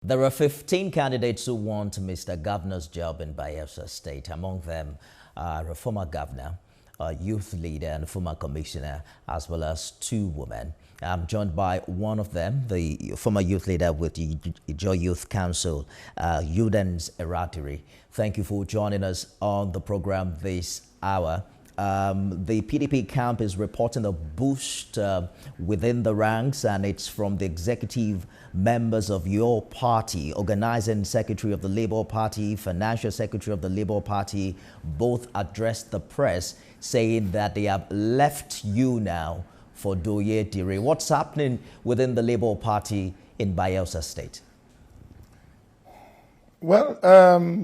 There are 15 candidates who want Mr. Governor's job in Bayelsa State. Among them are a former governor, a youth leader, and a former commissioner, as well as two women. I'm joined by one of them, the former youth leader with the Joy Youth Council, Endorse. Thank you for joining us on the program this hour. The PDP camp is reporting a boost within the ranks, and it's from the executive members of your party, organizing secretary of the Labour Party, financial secretary of the Labour Party, both addressed the press saying that they have left you now for Douye Diri. What's happening within the Labour Party in Bayelsa State? Well,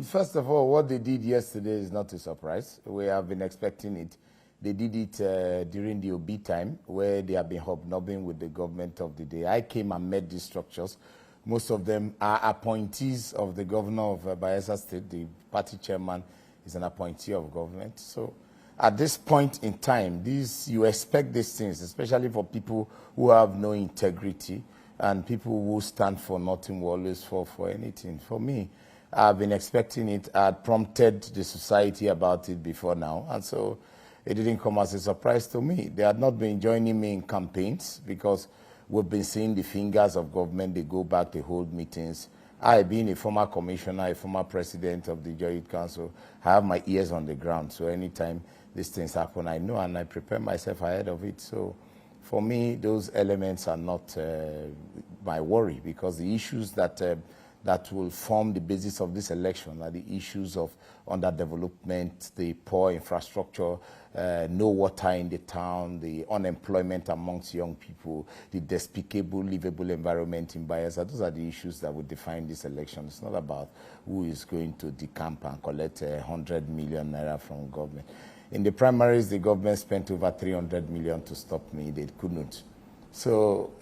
first of all, what they did yesterday is not a surprise. We have been expecting it. They did it during the OB time, where they have been hobnobbing with the government of the day. I came and met these structures. Most of them are appointees of the governor of Bayelsa State. The party chairman is an appointee of government. So at this point in time, you expect these things, especially for people who have no integrity and people who stand for nothing will always fall for anything. For me, I've been expecting it. I had prompted the society about it before now, and so it didn't come as a surprise to me. They had not been joining me in campaigns because we've been seeing the fingers of government. They go back, they hold meetings. I, being a former commissioner, a former president of the Joy Youth Council, I have my ears on the ground. So anytime these things happen, I know and I prepare myself ahead of it. So for me, those elements are not my worry, because the issues that will form the basis of this election are the issues of underdevelopment, the poor infrastructure, no water in the town, the unemployment amongst young people, the despicable livable environment in Bayelsa. Those are the issues that will define this election. It's not about who is going to decamp and collect 100 million naira from government. In the primaries, the government spent over 300 million to stop me. They couldn't. So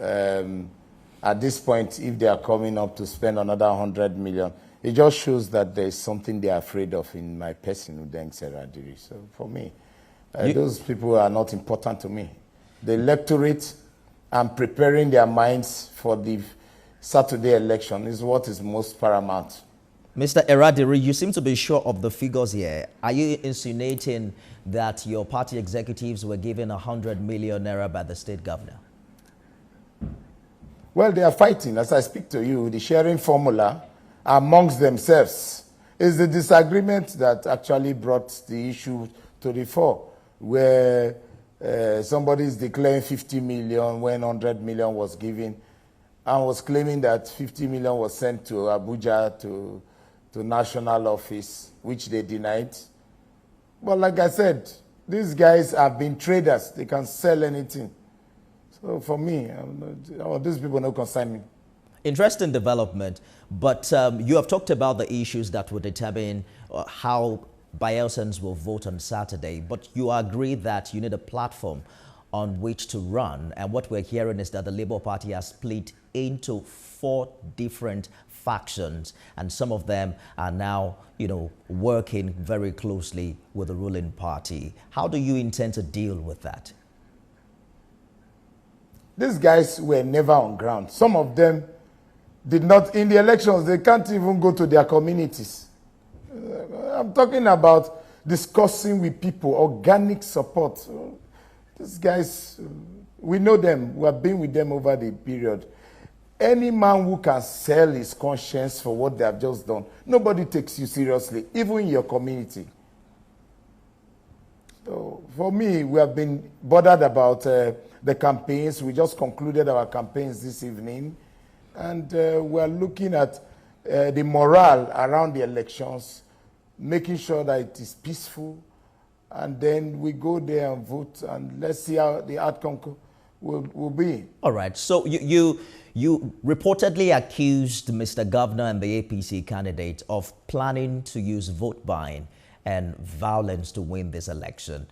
at this point, if they are coming up to spend another 100 million, it just shows that there's something they're afraid of in my person, Douye Diri. So for me, those people are not important to me. The electorate and preparing their minds for the Saturday election is what is most paramount. Mr. Diri, you seem to be sure of the figures here. Are you insinuating that your party executives were given 100 million naira by the state governor? Well, they are fighting. As I speak to you, the sharing formula amongst themselves is the disagreement that actually brought the issue to the fore, where somebody is declaring 50 million when 100 million was given, and was claiming that 50 million was sent to Abuja to national office, which they denied. But like I said, these guys have been traders. They can sell anything. So for me, these people don't concern me. Interesting development, but you have talked about the issues that will determine how Bayelsans will vote on Saturday, but you agree that you need a platform on which to run. And what we're hearing is that the Labour Party has split into 4 different factions, and some of them are now, working very closely with the ruling party. How do you intend to deal with that? These guys were never on ground. Some of them did not, in the elections, they can't even go to their communities. I'm talking about discussing with people, organic support. These guys, we know them. We have been with them over the period. Any man who can sell his conscience for what they have just done, nobody takes you seriously, even in your community. So for me, we have been bothered about the campaigns. We just concluded our campaigns this evening, and we are looking at the morale around the elections, making sure that it is peaceful, and then we go there and vote, and let's see how the outcome will be. All right. So you reportedly accused Mr. Governor and the APC candidate of planning to use vote buying and violence to win this election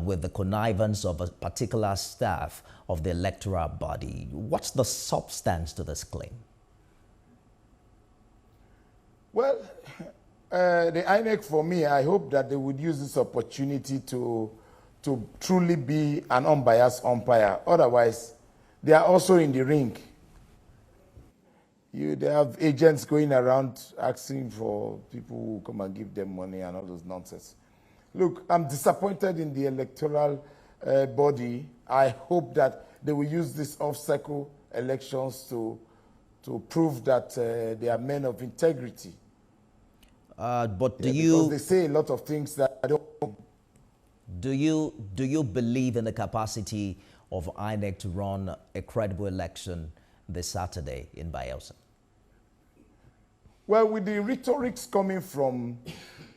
with the connivance of a particular staff of the electoral body. What's the substance to this claim? Well, the INEC, for me, I hope that they would use this opportunity to truly be an unbiased umpire. Otherwise, they are also in the ring. They have agents going around asking for people who come and give them money and all those nonsense. Look, I'm disappointed in the electoral body. I hope that they will use these off-cycle elections to prove that they are men of integrity. But because they say a lot of things that I don't. Do you believe in the capacity of INEC to run a credible election this Saturday in Bayelsa? Well, with the rhetorics coming from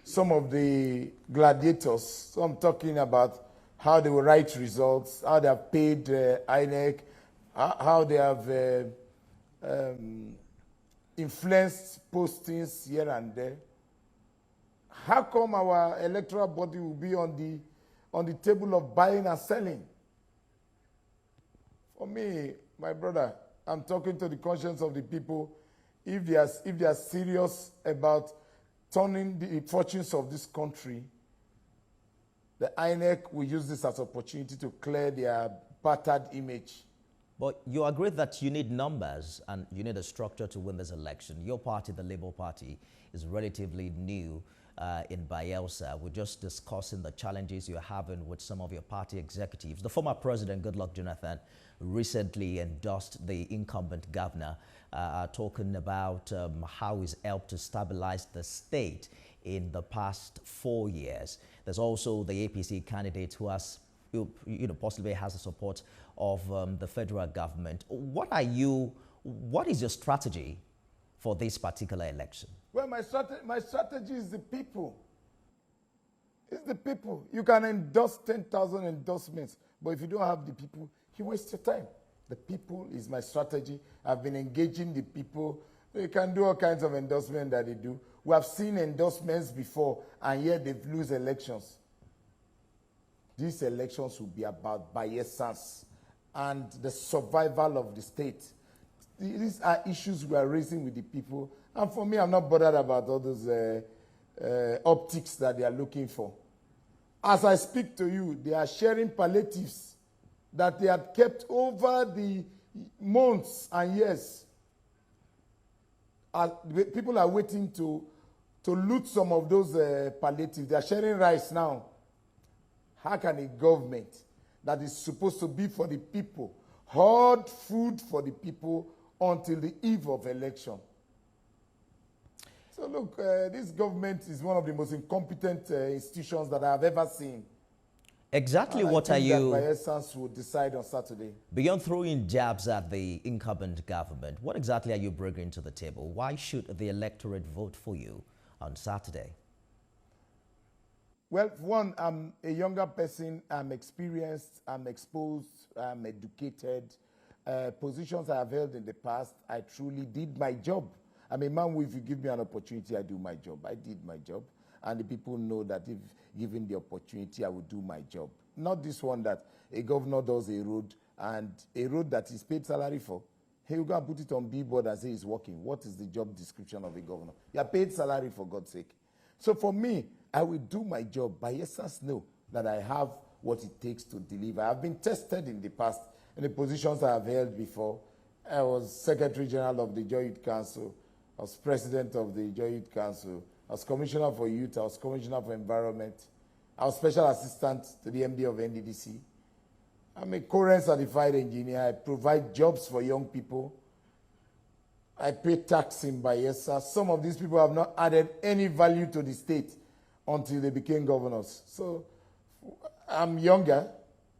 some of the gladiators, so I'm talking about how they will write results, how they have paid INEC, how they have influenced postings here and there. How come our electoral body will be on the table of buying and selling? For me, my brother, I'm talking to the conscience of the people. If they are serious about turning the fortunes of this country, the INEC will use this as an opportunity to clear their battered image. But you agree that you need numbers and you need a structure to win this election. Your party, the Labour Party, is relatively new in Bayelsa. We're just discussing the challenges you're having with some of your party executives. The former president, Goodluck Jonathan, recently endorsed the incumbent governor, talking about how he's helped to stabilize the state in the past 4 years. There's also the APC candidate who has, possibly has the support of the federal government. What is your strategy for this particular election? Well, my strategy is the people. It's the people. You can endorse 10,000 endorsements, but if you don't have the people, you waste your time. The people is my strategy. I've been engaging the people. They can do all kinds of endorsement that they do. We have seen endorsements before, and yet they lose elections. These elections will be about Bayelsans and the survival of the state. These are issues we are raising with the people. And for me, I'm not bothered about all those optics that they are looking for. As I speak to you, they are sharing palliatives that they had kept over the months and years. People are waiting to loot some of those palliatives. They are sharing rice now. How can a government that is supposed to be for the people hoard food for the people until the eve of election? So look, this government is one of the most incompetent institutions that I have ever seen. Exactly what are you... Bayelsans will decide on Saturday. Beyond throwing jabs at the incumbent government, what exactly are you bringing to the table? Why should the electorate vote for you on Saturday? Well, one, I'm a younger person. I'm experienced. I'm exposed. I'm educated. Positions I have held in the past, I truly did my job. I'm a man who, if you give me an opportunity, I do my job. I did my job. And the people know that if given the opportunity, I will do my job. Not this one that a governor does a road, and a road that is paid salary for. He will go and put it on billboard and say he's working. What is the job description of a governor? You are paid salary, for God's sake. So for me, I will do my job. Bayelsans know that I have what it takes to deliver. I've been tested in the past in the positions I have held before. I was Secretary General of the Joy Youth Council. I was President of the Joy Youth Council. I was Commissioner for Youth. I was Commissioner for Environment. I was Special Assistant to the MD of NDDC. I'm a current certified engineer. I provide jobs for young people. I pay tax in Bayelsa. Some of these people have not added any value to the state until they became governors. So I'm younger,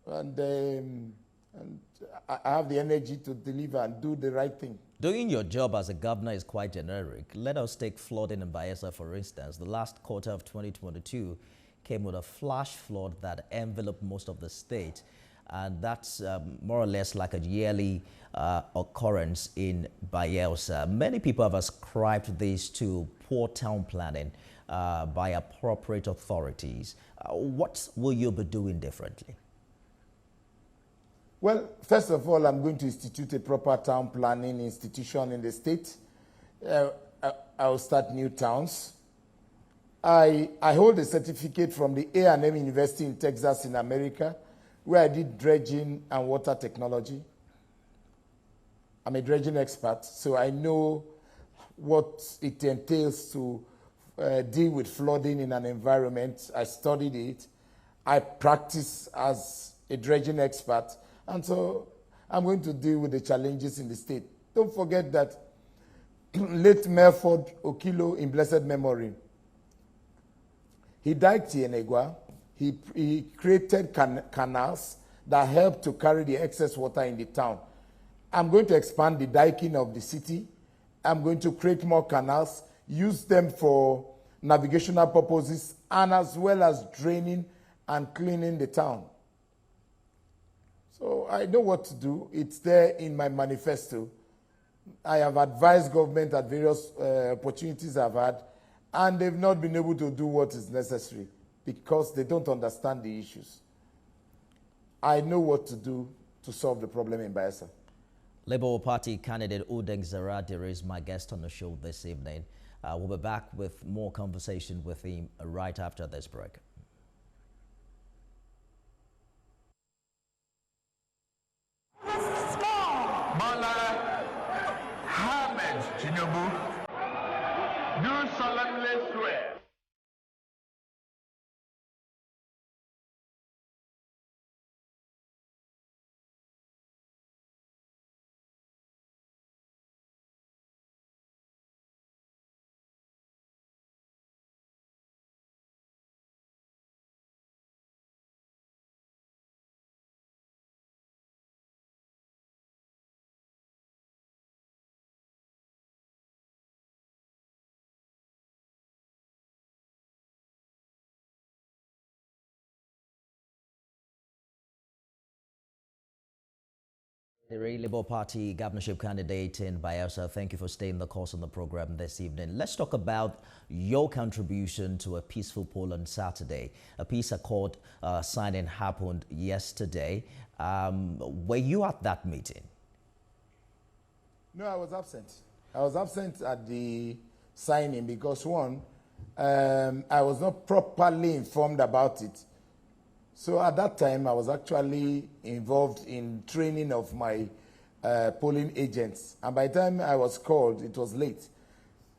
and I have the energy to deliver and do the right thing. Doing your job as a governor is quite generic. Let us take flooding in Bayelsa, for instance. The last quarter of 2022 came with a flash flood that enveloped most of the state. And that's more or less like a yearly occurrence in Bayelsa. Many people have ascribed this to poor town planning by appropriate authorities. What will you be doing differently? Well, first of all, I'm going to institute a proper town planning institution in the state. I'll start new towns. I hold a certificate from the A&M University in Texas in America, where I did dredging and water technology. I'm a dredging expert, so I know what it entails to deal with flooding in an environment. I studied it. I practice as a dredging expert. And so I'm going to deal with the challenges in the state. Don't forget that late Melford Okilo, in blessed memory, he diked Yenegua. He created canals that helped to carry the excess water in the town. I'm going to expand the diking of the city. I'm going to create more canals, use them for navigational purposes, and as well as draining and cleaning the town. So I know what to do. It's there in my manifesto. I have advised government at various opportunities I've had, and they've not been able to do what is necessary because they don't understand the issues. I know what to do to solve the problem in Bayelsa. Labour Party candidate Douye Diri is my guest on the show this evening. We'll be back with more conversation with him right after this break. Do solemnly swear The Labour Party governorship candidate in Bayelsa, thank you for staying the course on the program this evening. Let's talk about your contribution to a peaceful poll on Saturday. A peace accord signing happened yesterday. Were you at that meeting? No, I was absent. I was absent at the signing because, one, I was not properly informed about it. So at that time, I was actually involved in training of my polling agents. And by the time I was called, it was late.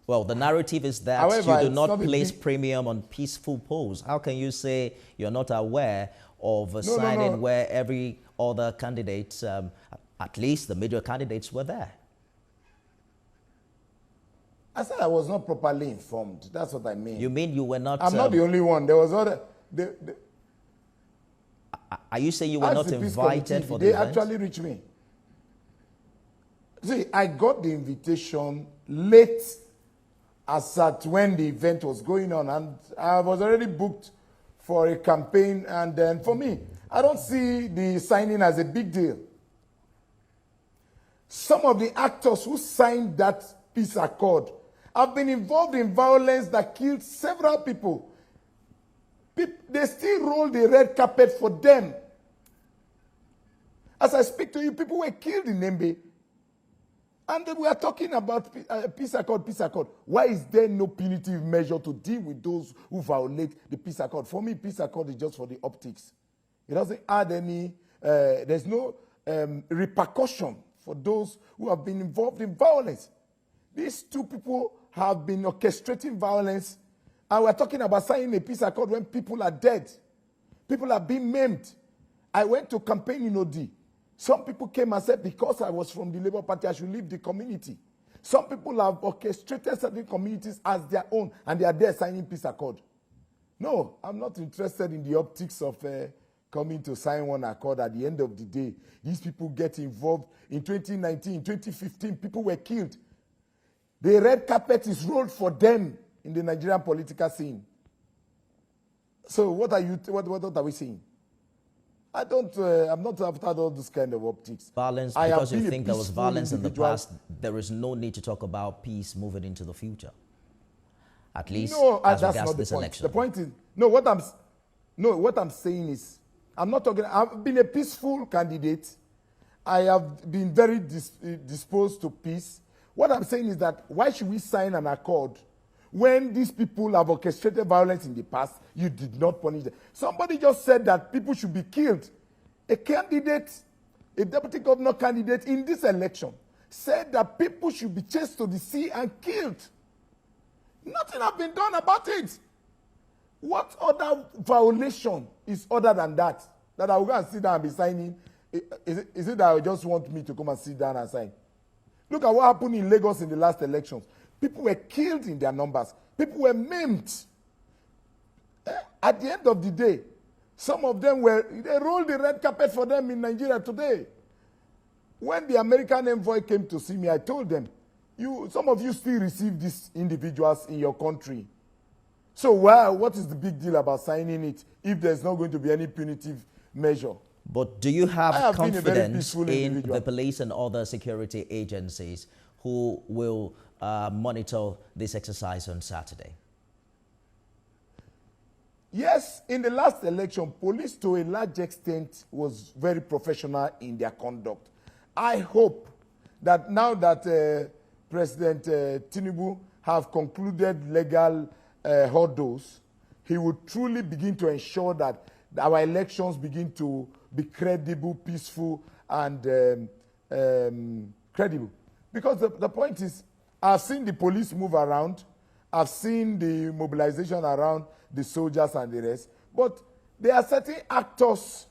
Well, the narrative is that However, you do not place big premium on peaceful polls. How can you say you're not aware of a signing where every other candidate, at least the major candidates, were there? I said I was not properly informed. That's what I mean. You mean you were not... I'm not the only one. There was other... Are you saying you were not invited for the event? They actually reached me. See, I got the invitation late as at when the event was going on, and I was already booked for a campaign. And then for me, I don't see the signing as a big deal. Some of the actors who signed that peace accord have been involved in violence that killed several people. They still roll the red carpet for them. As I speak to you, people were killed in Nembe. And we are talking about peace accord, peace accord. Why is there no punitive measure to deal with those who violate the peace accord? For me, peace accord is just for the optics. It doesn't add any, there's no repercussion for those who have been involved in violence. These two people have been orchestrating violence. And we're talking about signing a peace accord when people are dead. People are being maimed. I went to campaign in Odi. Some people came and said, because I was from the Labour Party, I should leave the community. Some people have orchestrated certain communities as their own, and they are there signing peace accord. No, I'm not interested in the optics of coming to sign one accord. At the end of the day, these people get involved. In 2019, 2015, people were killed. The red carpet is rolled for them in the Nigerian political scene. So what are we saying? I'm not after all this kind of optics. Violence, because you think there was violence in the past, there is no need to talk about peace moving into the future. At least as regards this election. The point is, what I'm saying is, I've been a peaceful candidate. I have been very disposed to peace. What I'm saying is that why should we sign an accord when these people have orchestrated violence in the past? You did not punish them. Somebody just said that people should be killed. A candidate, a deputy governor candidate in this election, said that people should be chased to the sea and killed. Nothing has been done about it. What other violation is other than that? That I will go and sit down and be signing? Is it that I just want me to come and sit down and sign? Look at what happened in Lagos in the last elections. People were killed in their numbers. People were maimed. At the end of the day, some of them they rolled the red carpet for them in Nigeria today. When the American envoy came to see me, I told them, some of you still receive these individuals in your country. So what is the big deal about signing it if there's not going to be any punitive measure? But do you have confidence in individual. the police and other security agencies who will monitor this exercise on Saturday? Yes, in the last election, police to a large extent was very professional in their conduct. I hope that now that President Tinubu have concluded legal hurdles, he would truly begin to ensure that our elections begin to be credible, peaceful, and credible. Because the point is, I've seen the police move around. I've seen the mobilization around the soldiers and the rest. But there are certain actors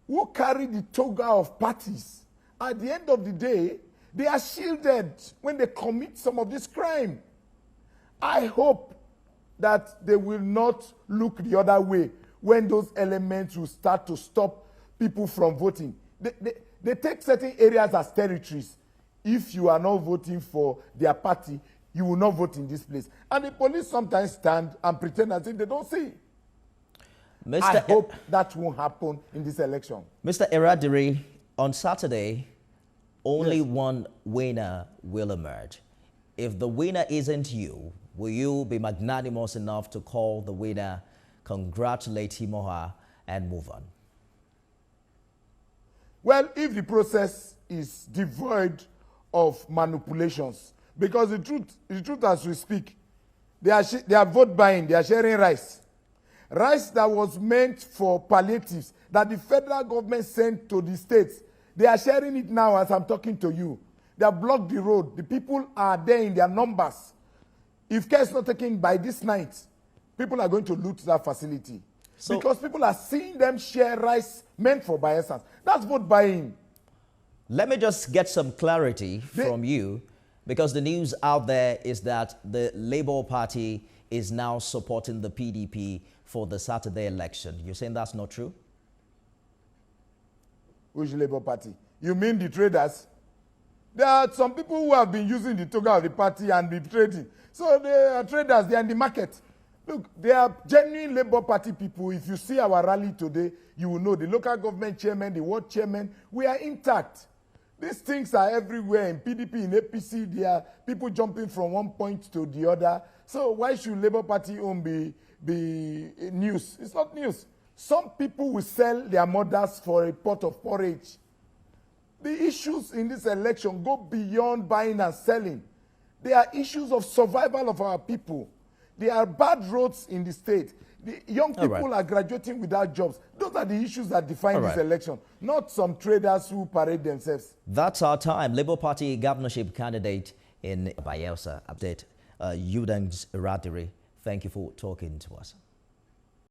who carry the toga of parties. At the end of the day, they are shielded when they commit some of this crime. I hope that they will not look the other way when those elements will start to stop people from voting. They take certain areas as territories. If you are not voting for their party, you will not vote in this place. And the police sometimes stand and pretend as if they don't see. I hope that won't happen in this election. Mr. Diri, on Saturday, only one winner will emerge. If the winner isn't you, will you be magnanimous enough to call the winner, congratulate him or her, and move on? Well, if the process is devoid of manipulations, because the truth as we speak, they are vote buying, they are sharing rice. Rice that was meant for palliatives that the federal government sent to the states. They are sharing it now as I'm talking to you. They have blocked the road. The people are there in their numbers. If care is not taken by this night, people are going to loot that facility. Because people are seeing them share rice meant for Bayelsans. That's vote buying. Let me just get some clarity from you, because the news out there is that the Labour Party is now supporting the PDP for the Saturday election. You're saying that's not true? Which Labour Party? You mean the traders? There are some people who have been using the toga of the party and be trading. So they are traders, they are in the market. Look, they are genuine Labour Party people. If you see our rally today, you will know the local government chairman, the ward chairman, we are intact. These things are everywhere in PDP, in APC. There are people jumping from one point to the other. So why should Labour Party own be news? It's not news. Some people will sell their mothers for a pot of porridge. The issues in this election go beyond buying and selling. They are issues of survival of our people. There are bad roads in the state. The young people are graduating without jobs. Those are the issues that define this election, not some traders who parade themselves. That's our time. Labour Party governorship candidate in Bayelsa update, Douye Diri. Thank you for talking to us.